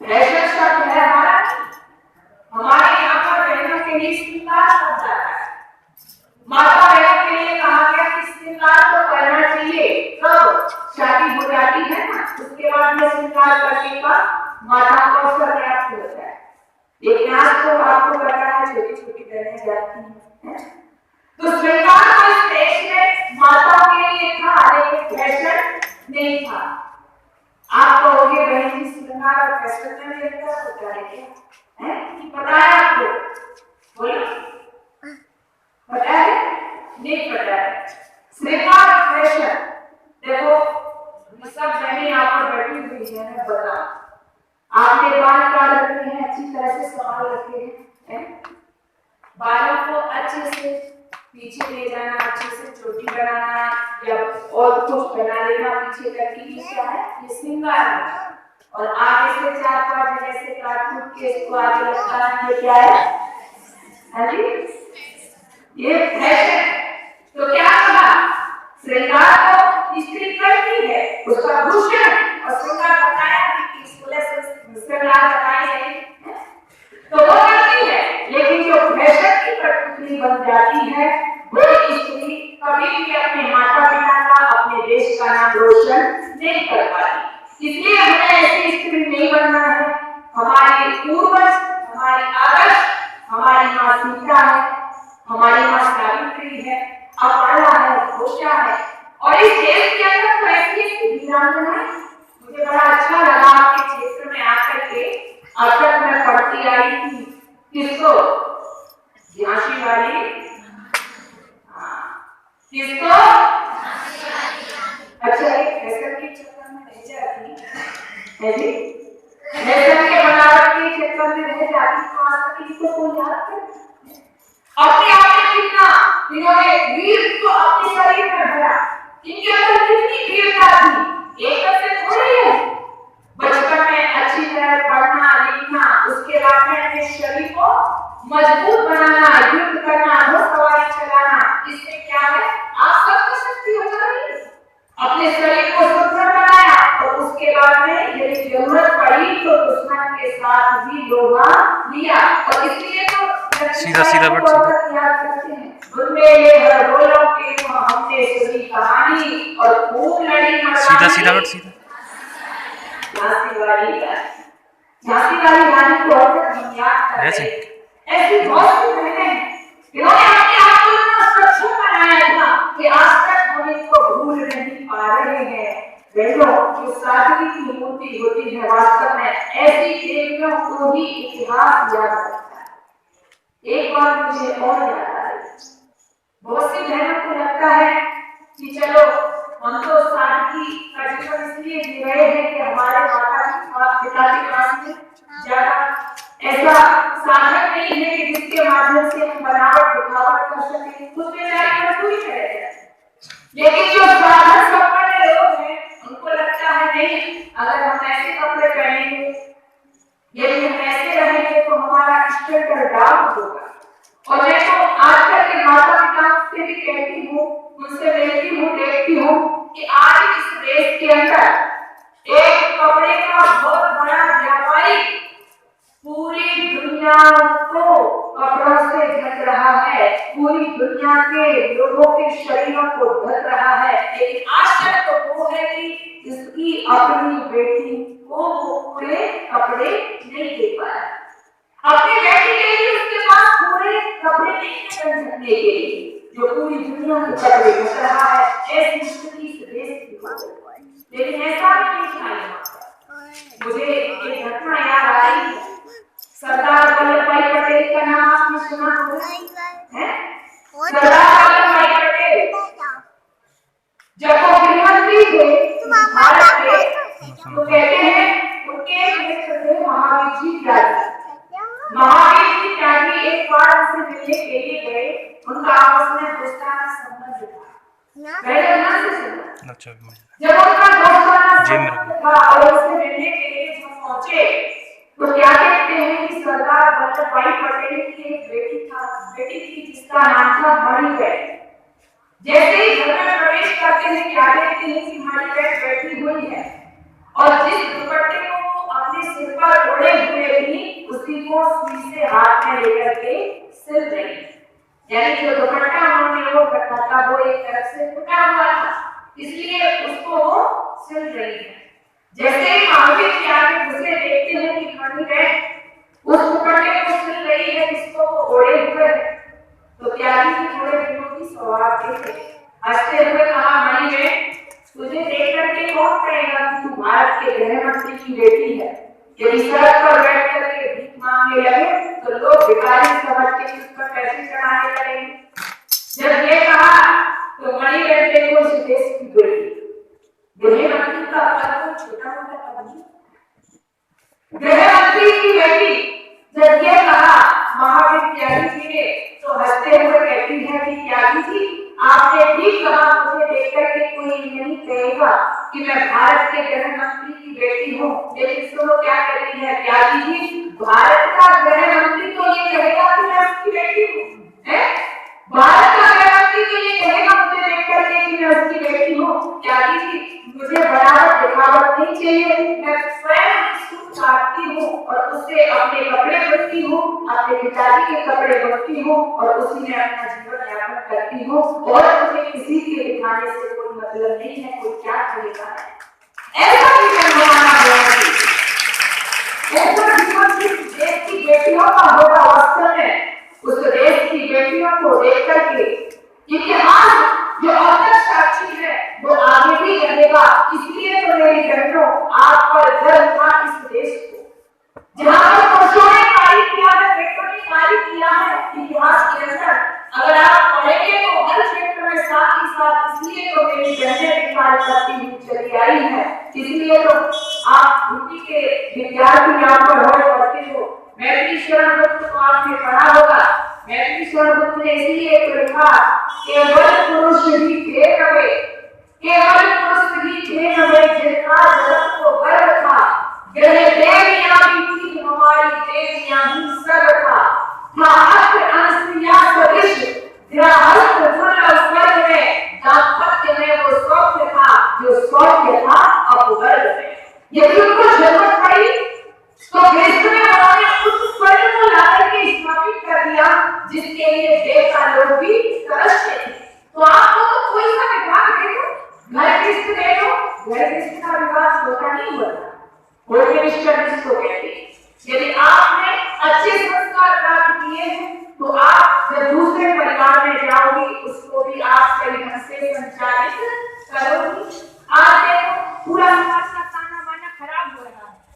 Fashion शब्द है हमारा, हमारे यहाँ पर बहनों के लिए श्रृंगार शब्द आता है। माता बहनों के लिए कहा गया कि श्रृंगार तो करना चाहिए, कब शादी हो जाती है ना, उसके बाद में श्रृंगार करने का माता को अवसर प्राप्त होता है। लेकिन आज तो आपको पता है छोटी छोटी बहनें जाती हैं, तो श्रृंगार को इस देश में माताओं के लिए था, लेकिन फैशन नहीं था। आप कहोगे बहन जी श्रृंगार और फैशन में अंतर होता है क्या? कि पता है आपको? बोलो, पता है? नहीं पता है। श्रृंगार और फैशन, देखो सब बहनें यहाँ पर बैठी हुई है, मैं बताऊं, आपने बाल काट रखे हैं, अच्छी तरह से संभाल रखे हैं, बालों को अच्छे से पीछे ले जाना, अच्छे से चोटी बनाना या और कुछ बना लेना पीछे करके, ये क्या है? ये श्रृंगार है। और आगे से 4-5 जगह से काट कूट के इसको आगे लगता है, ये क्या है? हाँ जी, ये फैशन। तो क्या कहा? श्रृंगार को स्त्री करती है, उसका भूषण और श्रृंगार बताया कि श्रृंगार बताए गए, तो वो करती है। लेकिन जो फैशन की कठपुतली बन जाती है, वो स्त्री कभी भी अपने माता पिता का, अपने देश का नाम रोशन नहीं कर पाती। इसलिए हमें ऐसी स्त्री नहीं बनना है। हमारे पूर्वज, हमारी आदर्श, हमारी माँ सीता है, हमारी माँ सावित्री है, अपर्णा है, घोषा है, और इस देश के अंदर तो ऐसी वीरांगनाएं, मुझे बड़ा अच्छा लगा आपके क्षेत्र में आकर के। अब तक मैं पढ़ती आई थी किसको? झांसी वाली, किसको? अच्छा, एक फैशन के चक्कर में रह जाती है जी, फैशन के बनावट के चक्कर में रह जाती, तो आज तक इनको कोई याद है? अपने आप में कितना इन्होंने वीर को अपने शरीर में भरा, इनके अंदर कितनी वीरता थी, एक से थोड़ी है। बचपन में अच्छी तरह पढ़ना लिखना, उसके बाद में अपने शरीर को मजबूत बनाना, युद्ध करना, घोड़सवारी चलाना, इससे क्या है? आप सबको शक्ति हो जाएगी। अपने शरीर को सुदृढ़ बनाया, और उसके बाद में यदि जरूरत पड़ी तो दुश्मन के साथ भी लोहा लिया। और इसलिए तो सीधा सीधा बैठ, याद करते हैं, उनमें ये हर बोलों के हमने सुनी कहानी, और खूब लड़ी मर्दानी, सीधा सीधा बैठ, सीधा। झांसी वाली रानी को हम याद करते हैं। ऐसी बहुत सी बहनें हैं, इन्होंने अपने आप को इतना सक्षम बनाया था कि आज तक हम इसको भूल नहीं पा रहे हैं। बहनों, जो सादगी की मूर्ति होती है, वास्तव में ऐसी देवियों को ही इतिहास याद रखता है। एक बात मुझे और याद आ रही, बहुत सी बहनों को लगता है कि चलो हम तो सादगी का जीवन इसलिए जी रहे हैं कि हमारे पिता के पास में ज्यादा ऐसा साधन नहीं है कि जिसके माध्यम से हम बनावट दिखावट कर सके, कुछ बेचारे मजदूरी करें। लेकिन जो साधन संपन्न लोग हैं, उनको लगता है नहीं, अगर हम ऐसे कपड़े पहनेंगे, यदि हम ऐसे रहेंगे तो हमारा स्टैंडर्ड डाउन होगा। और मैं तो आजकल के माता पिता से भी कहती हूँ, उनसे मिलती हूँ, देखती हूँ कि आज इस देश के अंदर एक कपड़े का बहुत बड़ा व्यापारी पूरी दुनिया को कपड़ों से ढक रहा है, पूरी दुनिया के लोगों के शरीरों को ढक रहा है। लेकिन आश्चर्य तो वो है कि जिसकी अपनी बेटी को वो पूरे कपड़े नहीं दे पाया। अपनी बेटी के लिए उसके पास पूरे कपड़े नहीं है ढकने के लिए, जो पूरी दुनिया के कपड़े ढक रहा है। ऐसी स्थिति इस देश की हो गई। लेकिन ऐसा भी नहीं था यहाँ पर। मुझे एक घटना याद आ रही है। सरदार वल्लभ भाई पटेल का नाम आपने सुना होगा, है? सरदार वल्लभ भाई पटेल जब वो गृहमंत्री थे भारत के, तो कहते हैं उनके एक मित्र थे महावीर जी त्यागी। महावीर जी त्यागी एक बार उनसे मिलने के लिए गए, उनका आपस में दोस्ताना संबंध था। पहले ना से सुना, जब उनका दोस्ताना संबंध था और उससे मिलने के लिए जब पहुंचे, तो क्या कहते हैं कि सरदार वल्लभ भाई पटेल की एक बेटी थी जिसका नाम था मणिबेन। जैसे ही घर में प्रवेश करते हैं, क्या देखते हैं कि मणिबेन बैठी हुई है, और जिस दुपट्टे को वो अपने सिर पर उसी को सुई से हाथ में लेकर के सिल रही है। यानी जो दुपट्टा उन्होंने वो था वो एक तरफ से फुटा हुआ था, इसलिए उसको वो सिल रही है। जैसे ही मामले के आगे दूसरे देखते हैं कि मणि बहन उस दुपट्टे को सिल रही है जिसको वो ओढ़े हुए है, तो त्यागी जी थोड़े दिनों की स्वभाव के थे। हंसते हुए कहा, मणि बहन तुझे देख करके कौन कहेगा कि तू भारत के गृह मंत्री की बेटी है। यदि सड़क पर बैठ करके भीख मांगने लगे तो लोग भिखारी समझ के उस पर पैसे चढ़ाने लगेंगे। जब ये कहा तो मणि बहन देखो इस देश की बेटी, गृह मंत्री का पद तो छोटा मोटा पद नहीं, गृह मंत्री की बेटी। जब ये कहा महावीर त्यागी जी ने तो हंसते हुए कहती है कि त्यागी जी आपने ठीक कहा, मुझे देख करके कोई नहीं कहेगा कि मैं भारत के गृह मंत्री की बेटी हूँ। लेकिन सुनो क्या कहती है त्यागी जी, भारत का गृह मंत्री तो ये कहेगा कि मैं उसकी बेटी हूँ, भारत का गृह मंत्री तो ये कहेगा मुझे देख करके कि मैं उसकी बेटी हूँ। त्यागी जी मुझे बराबर दिखावट नहीं चाहिए, मैं स्वयं सूट काटती हूँ और उससे अपने कपड़े बुनती हूँ, अपने पिताजी के कपड़े बुनती हूँ और उसी में अपना जीवन यापन करती हूँ और मुझे किसी के दिखाने से कोई मतलब नहीं है, कोई क्या करेगा। ऐसा जीवन बनाना होगा, ऐसा जीवन सिर्फ देश की बेटियों का होगा। वास्तव में उस देश की बेटियों को देख करके इतिहास जो औसत साक्षी है वो आगे भी रहेगा। इसलिए तो मेरी बहनों आप पर गर्व था इस देश को, जहाँ पर पुरुषों ने कार्य किया है, बेटों ने कार्य किया है इतिहास के अंदर। अगर आप पढ़ेंगे तो हर क्षेत्र में साथ ही साथ, इसलिए तो मेरी बहनें भी कार्य करती हुई चली आई है। इसलिए तो आप हिंदी के विद्यार्थी यहाँ पर हो पढ़ते हो। मैथिली शरण गुप्त को आपने पढ़ा होगा। मैथिली शरण गुप्त ने इसलिए लिखा, केवल पुरुष ही थे नवे, केवल पुरुष ही थे नवे, जिनका जगत को गर्व था। गृह देवियां भी थी हमारी देवियां भी सब था अस्त्र अनसुया सदिश, गृहस्थ फूल स्वर्ग में, दाम्पत्य में वो सौख्य था जो सौख्य था अपवर्ग में। यदि उनको जरूरत पड़ी तो देश में उन्होंने उस स्वर्ग को लाकर के स्थापित कर दिया जिसके लिए देवता लोग भी तरसते थे। तो आपको तो कोई सा विभाग दे दो, घर गृहस्थ दे दो, घर गृहस्थ का विवाह होता नहीं होता, होते निष्कर्ष को कहते हैं। यदि आपने अच्छे संस्कार प्राप्त किए हैं तो आप जब दूसरे परिवार में जाओगी उसको भी आप सही ढंग से संचालित करोगी। आज देखो पूरा समाज का खाना वाना खराब हो रहा है,